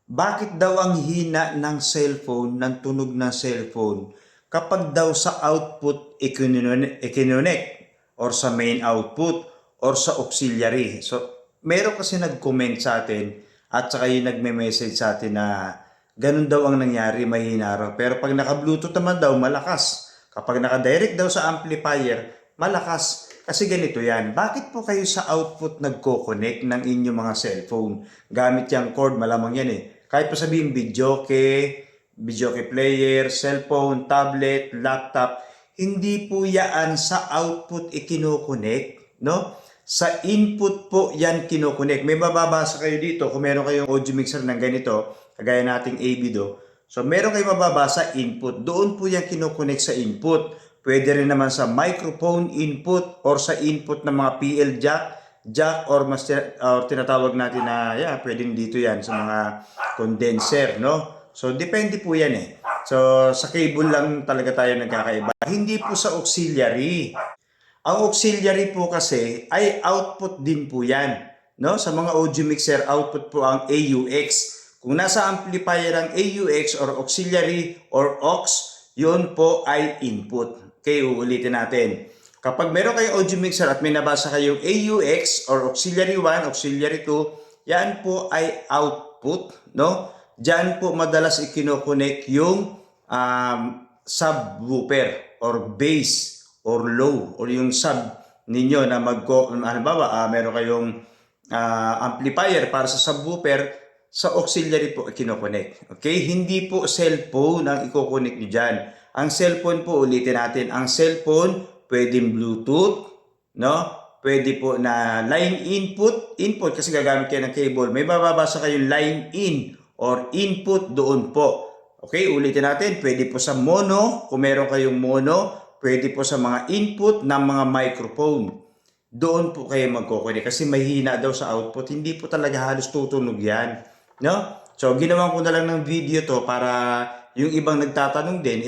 Bakit daw ang hina ng cellphone, ng tunog ng cellphone, kapag daw sa output ikinonect or sa main output or sa auxiliary? So, meron kasi nag-comment sa atin at saka yung nagme-message sa atin na ganun daw ang nangyari, mahina raw. Pero pag naka-Bluetooth naman daw, malakas. Kapag naka-direct daw sa amplifier, malakas. Kasi ganito yan, bakit po kayo sa output nagko-connect ng inyong mga cellphone? Gamit yung cord, malamang yan eh. Kahit po sabihin videoke player, cellphone, tablet, laptop, hindi po yan sa output ikinokonek, no? Sa input po yan kinokonek. May mababasa kayo dito kung meron kayong audio mixer ng ganito, kagaya nating ABDO. So meron kayong mababasa input. Doon po yan kinokonek sa input. Pwede rin naman sa microphone input or sa input ng mga PL jack or tinatawag natin na pwedeng dito yan sa mga condenser, no? So depende po yan eh. So sa cable lang talaga tayo nagkakaiba. Hindi po sa auxiliary. Ang auxiliary po kasi ay output din po yan, no? Sa mga audio mixer, output po ang AUX. Kung nasa amplifier ang AUX or auxiliary or aux, yun po ay input. Okay, uulitin natin. Kapag meron kayong audio mixer at may nabasa kayong AUX or auxiliary 1, auxiliary 2, yan po ay output, no? Diyan po madalas ikinokonek yung subwoofer or bass or low or yung sub ninyo na halimbawa, meron kayong amplifier para sa subwoofer, sa auxiliary po ikinokonek. Okay? Hindi po cellphone ang ikokonek nyo dyan. Ang cellphone po, ulitin natin, ang cellphone pwedeng Bluetooth, no? Pwede po na line input kasi gagamit kayo ng cable. May bababasa kayong line in or input doon po. Okay, ulitin natin, pwede po sa mono, kung meron kayong mono, pwede po sa mga input ng mga microphone. Doon po kayo magkukunin kasi mahina daw sa output. Hindi po talaga halos tutunog yan, no? So, ginawan ko na lang ng video to para yung ibang nagtatanong din,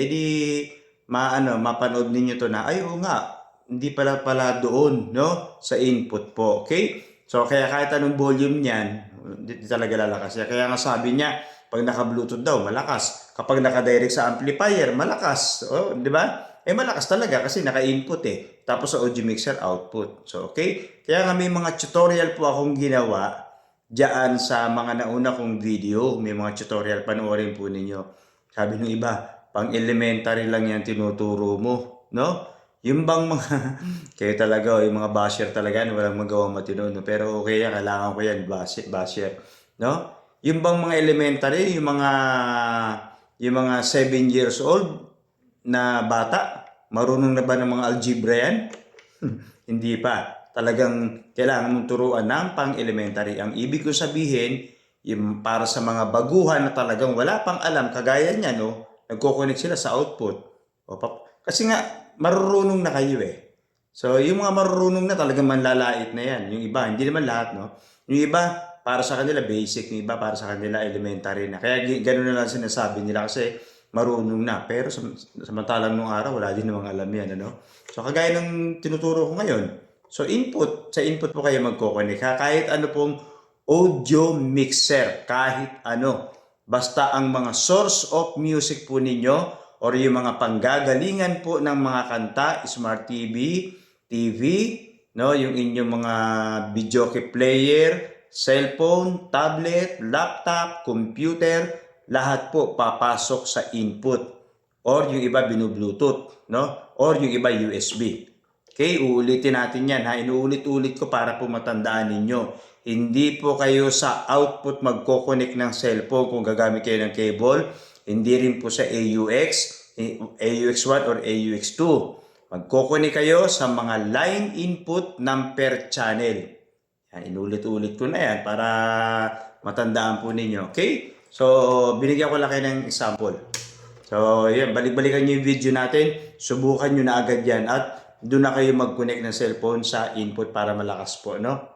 mapanood ninyo to na, ay oo nga, hindi pala doon, no? Sa input po, okay? So, kaya kahit anong volume niyan, hindi talaga lalakas. Kaya nga sabi niya, pag naka-Bluetooth daw, malakas. Kapag naka-direct sa amplifier, malakas. Oh, di ba? Malakas talaga kasi naka-input eh. Tapos sa audio mixer, output. So, okay? Kaya nga may mga tutorial po akong ginawa diyan sa mga nauna kong video. May mga tutorial, panoorin po ninyo. Sabi ng iba, pang elementary lang yan tinuturo mo, no? Yung bang mga, kayo talaga, yung mga basher talaga, walang magawang matino, no? Pero okay yan, kailangan ko yan, basher, no? Yung bang mga elementary, yung mga 7 years old na bata, marunong na ba ng mga algebra yan? Hindi pa. Talagang kailangan mong turuan ng pang-elementary. Ang ibig ko sabihin, yung para sa mga baguhan na talagang wala pang alam, kagaya niya, no? Nagko-connect sila sa output. Kasi nga, marurunong na kayo eh. So, yung mga marurunong na talagang manlalait na yan. Yung iba, hindi naman lahat, no? Yung iba, para sa kanila basic. Yung iba, para sa kanila elementary na. Kaya gano'n na lang sinasabi nila kasi marunong na. Pero samantalang nung araw, wala din namang alam yan, ano? So, kagaya ng tinuturo ko ngayon. So, sa input po kayo magko-connect. Kahit ano pong audio mixer, kahit ano. Basta ang mga source of music po ninyo or yung mga panggagalingan po ng mga kanta, smart TV, no, yung inyong mga videoke player, cellphone, tablet, laptop, computer, lahat po papasok sa input. Or yung iba binu-Bluetooth, no? Or yung iba USB. Okay, uulitin natin yan ha. Inuulit-ulit ko para po matandaan ninyo. Hindi po kayo sa output magko-connect ng cellphone kung gagamit kayo ng cable. Hindi rin po sa AUX1 or AUX2. Magko-connect kayo sa mga line input ng per channel. Yan, inulit-ulit ko na yan para matandaan po ninyo. Okay? So, binigyan ko lang kayo ng example. So, yan, balik-balikan nyo yung video natin. Subukan nyo na agad yan at doon na kayo mag-connect ng cellphone sa input para malakas po, no?